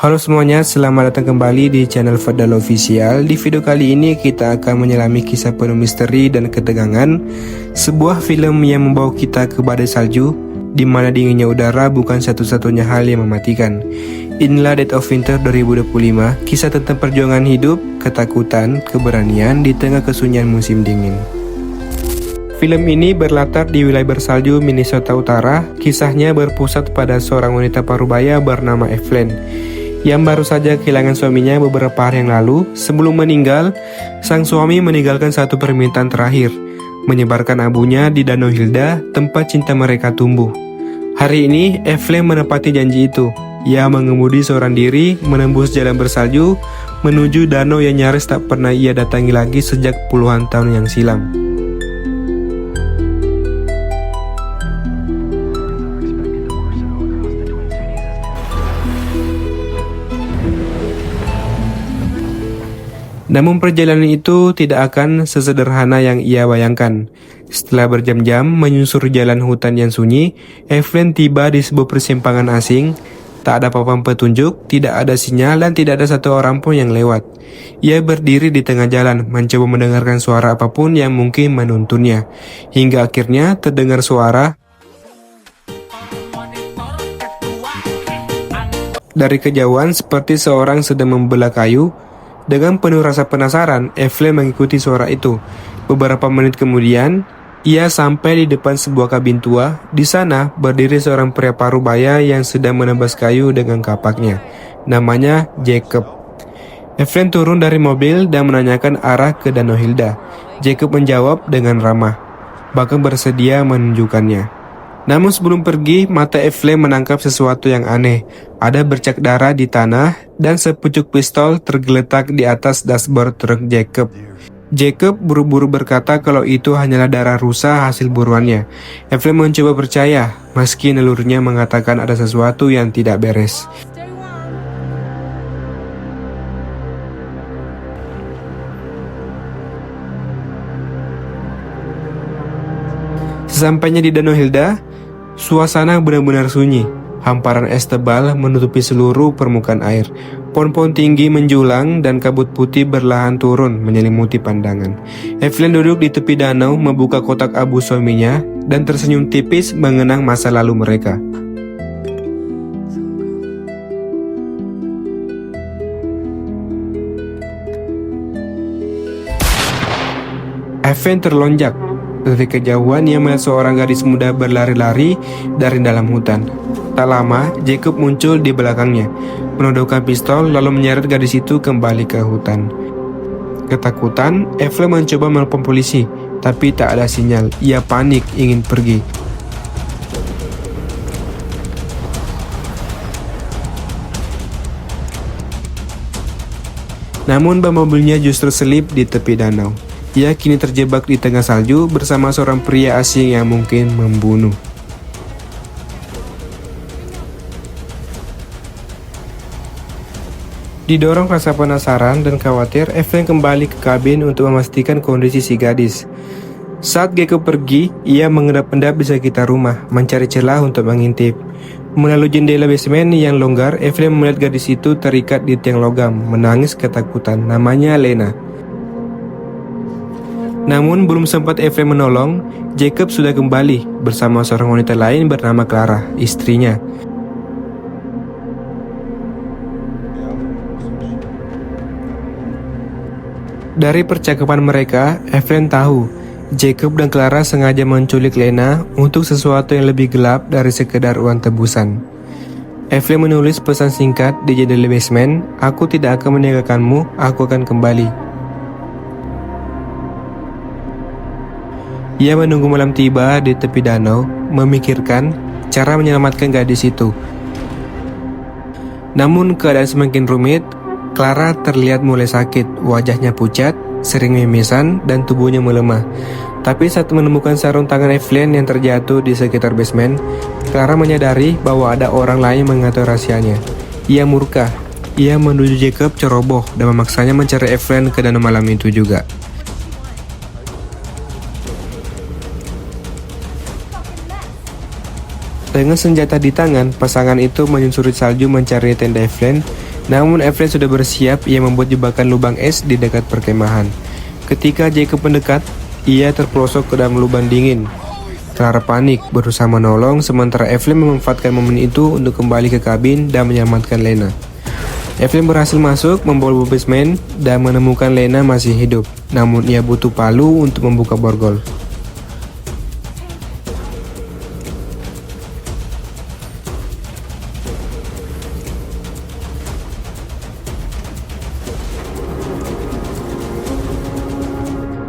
Halo semuanya, selamat datang kembali di channel Fadal Official. Di video kali ini kita akan menyelami kisah penuh misteri dan ketegangan, sebuah film yang membawa kita ke badai salju, di mana dinginnya udara bukan satu-satunya hal yang mematikan. Inilah Dead of Winter 2025, kisah tentang perjuangan hidup, ketakutan, keberanian di tengah kesunyian musim dingin. Film ini berlatar di wilayah bersalju Minnesota Utara. Kisahnya berpusat pada seorang wanita parubaya bernama Evelyn yang baru saja kehilangan suaminya beberapa hari yang lalu. Sebelum meninggal, sang suami meninggalkan satu permintaan terakhir, menyebarkan abunya di Danau Hilda, tempat cinta mereka tumbuh. Hari ini, Evelyn menepati janji itu. Ia mengemudi seorang diri, menembus jalan bersalju, menuju danau yang nyaris tak pernah ia datangi lagi sejak puluhan tahun yang silam. Namun perjalanan itu tidak akan sesederhana yang ia bayangkan. Setelah berjam-jam menyusur jalan hutan yang sunyi, Evelyn tiba di sebuah persimpangan asing. Tak ada papan petunjuk, tidak ada sinyal, dan tidak ada satu orang pun yang lewat. Ia berdiri di tengah jalan, mencoba mendengarkan suara apapun yang mungkin menuntunnya. Hingga akhirnya terdengar suara dari kejauhan seperti seorang sedang membelah kayu. Dengan penuh rasa penasaran, Evelyn mengikuti suara itu. Beberapa menit kemudian, ia sampai di depan sebuah kabin tua. Di sana berdiri seorang pria parubaya yang sedang menebas kayu dengan kapaknya. Namanya Jacob. Evelyn turun dari mobil dan menanyakan arah ke Danau Hilda. Jacob menjawab dengan ramah, bahkan bersedia menunjukkannya. Namun sebelum pergi, mata Evelyn menangkap sesuatu yang aneh. Ada bercak darah di tanah dan sepucuk pistol tergeletak di atas dashboard truk Jacob. Jacob buru-buru berkata kalau itu hanyalah darah rusa hasil buruannya. Evelyn mencoba percaya, meski nalurinya mengatakan ada sesuatu yang tidak beres. Sesampainya di Danau Hilda, suasana benar-benar sunyi. Hamparan es tebal menutupi seluruh permukaan air. Pohon-pohon tinggi menjulang dan kabut putih berlahan turun menyelimuti pandangan. Evelyn duduk di tepi danau, membuka kotak abu suaminya, dan tersenyum tipis mengenang masa lalu mereka. Evelyn terlonjak. Dari kejauhan ia melihat seorang gadis muda berlari-lari dari dalam hutan. Tak lama, Jacob muncul di belakangnya, menodongkan pistol lalu menyeret gadis itu kembali ke hutan. Ketakutan, Evelyn mencoba menelpon polisi, tapi tak ada sinyal. Ia panik ingin pergi. Namun ban mobilnya justru selip di tepi danau. Ia kini terjebak di tengah salju bersama seorang pria asing yang mungkin membunuh. Didorong rasa penasaran dan khawatir, Evelyn kembali ke kabin untuk memastikan kondisi si gadis. Saat Jacob pergi, ia mengendap-endap di sekitar rumah, mencari celah untuk mengintip. Melalui jendela basement yang longgar, Evelyn melihat gadis itu terikat di tiang logam, menangis ketakutan. Namanya Lena. Namun belum sempat Evelyn menolong, Jacob sudah kembali bersama seorang wanita lain bernama Clara, istrinya. Dari percakapan mereka, Evelyn tahu Jacob dan Clara sengaja menculik Lena untuk sesuatu yang lebih gelap dari sekedar uang tebusan. Evelyn menulis pesan singkat di jendela basement, "Aku tidak akan meninggalkanmu, aku akan kembali." Ia menunggu malam tiba di tepi danau, memikirkan cara menyelamatkan gadis itu. Namun keadaan semakin rumit. Clara terlihat mulai sakit, wajahnya pucat, sering mimisan, dan tubuhnya melemah. Tapi saat menemukan sarung tangan Evelyn yang terjatuh di sekitar basement, Clara menyadari bahwa ada orang lain mengatur rahasianya. Ia murka. Ia menuju Jacob ceroboh dan memaksanya mencari Evelyn ke danau malam itu juga. Dengan senjata di tangan, pasangan itu menyusuri salju mencari tenda Evelyn. Namun Evelyn sudah bersiap, ia membuat jebakan lubang es di dekat perkemahan. Ketika Jacob mendekat, ia terperosok ke dalam lubang dingin. Clara panik, berusaha menolong, sementara Evelyn memanfaatkan momen itu untuk kembali ke kabin dan menyelamatkan Lena. Evelyn berhasil masuk, membawa basement, dan menemukan Lena masih hidup. Namun ia butuh palu untuk membuka borgol.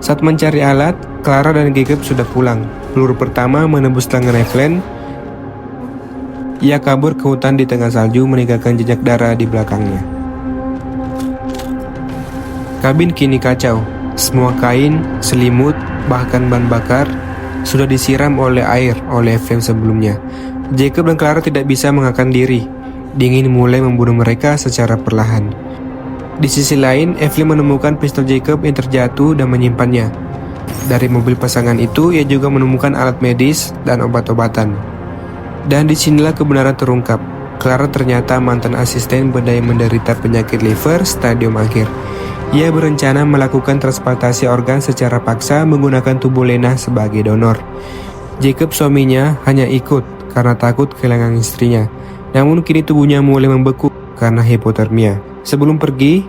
Saat mencari alat, Clara dan Jacob sudah pulang. Peluru pertama menembus tangan Evelyn. Ia kabur ke hutan di tengah salju, meninggalkan jejak darah di belakangnya. Kabin kini kacau. Semua kain, selimut, bahkan bahan bakar sudah disiram oleh air oleh Evelyn sebelumnya. Jacob dan Clara tidak bisa mengangkat diri. Dingin mulai membunuh mereka secara perlahan. Di sisi lain, Evelyn menemukan pistol Jacob yang terjatuh dan menyimpannya. Dari mobil pasangan itu, ia juga menemukan alat medis dan obat-obatan. Dan disinilah kebenaran terungkap. Clara ternyata mantan asisten benda yang menderita penyakit liver stadium akhir. Ia berencana melakukan transplantasi organ secara paksa menggunakan tubuh Lena sebagai donor. Jacob, suaminya, hanya ikut karena takut kehilangan istrinya. Namun kini tubuhnya mulai membeku karena hipotermia. Sebelum pergi,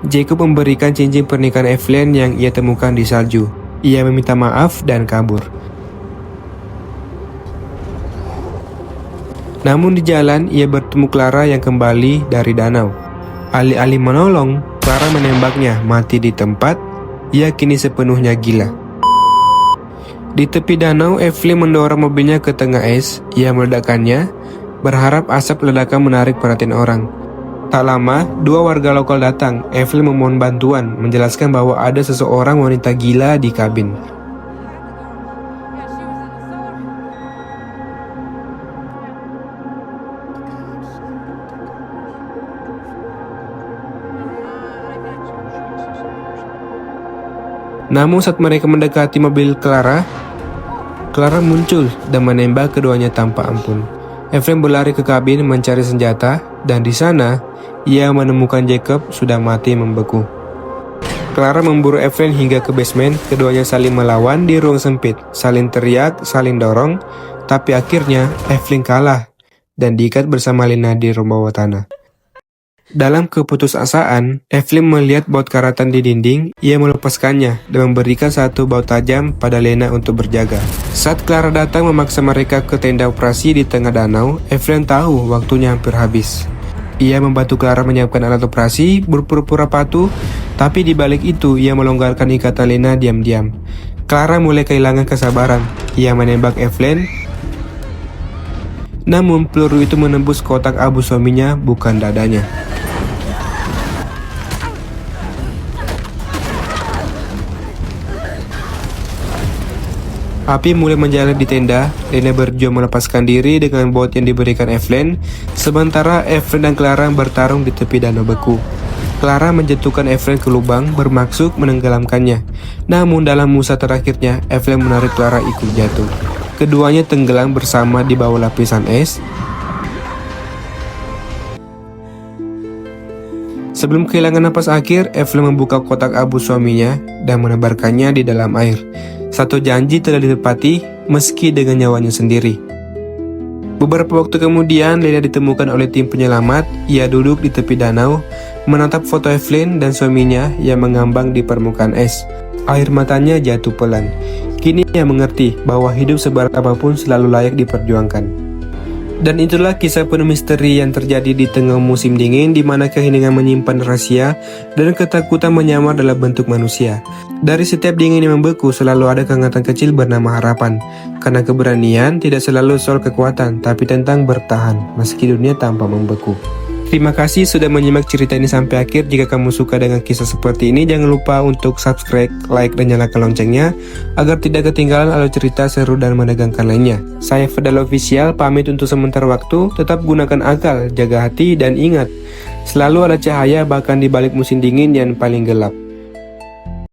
Jacob memberikan cincin pernikahan Evelyn yang ia temukan di salju. Ia meminta maaf dan kabur. Namun di jalan, ia bertemu Clara yang kembali dari danau. Alih-alih menolong, Clara menembaknya mati di tempat. Ia kini sepenuhnya gila. Di tepi danau, Evelyn mendorong mobilnya ke tengah es. Ia meledakkannya, berharap asap ledakan menarik perhatian orang. Tak lama, dua warga lokal datang. Evelyn memohon bantuan, menjelaskan bahwa ada seseorang wanita gila di kabin. Namun saat mereka mendekati mobil Clara muncul dan menembak keduanya tanpa ampun. Evelyn berlari ke kabin mencari senjata, dan di sana ia menemukan Jacob sudah mati membeku. Clara memburu Evelyn hingga ke basement. Keduanya saling melawan di ruang sempit, saling teriak, saling dorong, tapi akhirnya Evelyn kalah dan diikat bersama Lena di rumah bawah tanah. Dalam keputusasaan, Evelyn melihat baut karatan di dinding. Ia melepaskannya dan memberikan satu baut tajam pada Lena untuk berjaga. Saat Clara datang memaksa mereka ke tenda operasi di tengah danau, Evelyn tahu waktunya hampir habis. Ia membantu Clara menyiapkan alat operasi, berpura-pura patuh, tapi di balik itu ia melonggarkan ikatan Lena diam-diam. Clara mulai kehilangan kesabaran. Ia menembak Evelyn, namun peluru itu menembus kotak abu suaminya, bukan dadanya. Api mulai menjalar di tenda. Lena berjuang melepaskan diri dengan baut yang diberikan Evelyn, sementara Evelyn dan Clara bertarung di tepi danau beku. Clara menjatuhkan Evelyn ke lubang, bermaksud menenggelamkannya. Namun dalam musa terakhirnya, Evelyn menarik Clara ikut jatuh. Keduanya tenggelam bersama di bawah lapisan es. Sebelum kehilangan napas akhir, Evelyn membuka kotak abu suaminya dan menebarkannya di dalam air. Satu janji telah ditepati, meski dengan nyawanya sendiri. Beberapa waktu kemudian, Lena ditemukan oleh tim penyelamat. Ia duduk di tepi danau, menatap foto Evelyn dan suaminya yang mengambang di permukaan es. Air matanya jatuh pelan. Kini ia mengerti bahwa hidup seberat apapun selalu layak diperjuangkan. Dan itulah kisah penuh misteri yang terjadi di tengah musim dingin, di mana keheningan menyimpan rahasia dan ketakutan menyamar dalam bentuk manusia. Dari setiap dingin yang membeku selalu ada kehangatan kecil bernama harapan. Karena keberanian tidak selalu soal kekuatan, tapi tentang bertahan meski dunia tanpa membeku. Terima kasih sudah menyimak cerita ini sampai akhir. Jika kamu suka dengan kisah seperti ini, jangan lupa untuk subscribe, like, dan nyalakan loncengnya agar tidak ketinggalan alur cerita seru dan menegangkan lainnya. Saya Fadal Official, pamit untuk sementara waktu. Tetap gunakan akal, jaga hati, dan ingat, selalu ada cahaya bahkan di balik musim dingin yang paling gelap.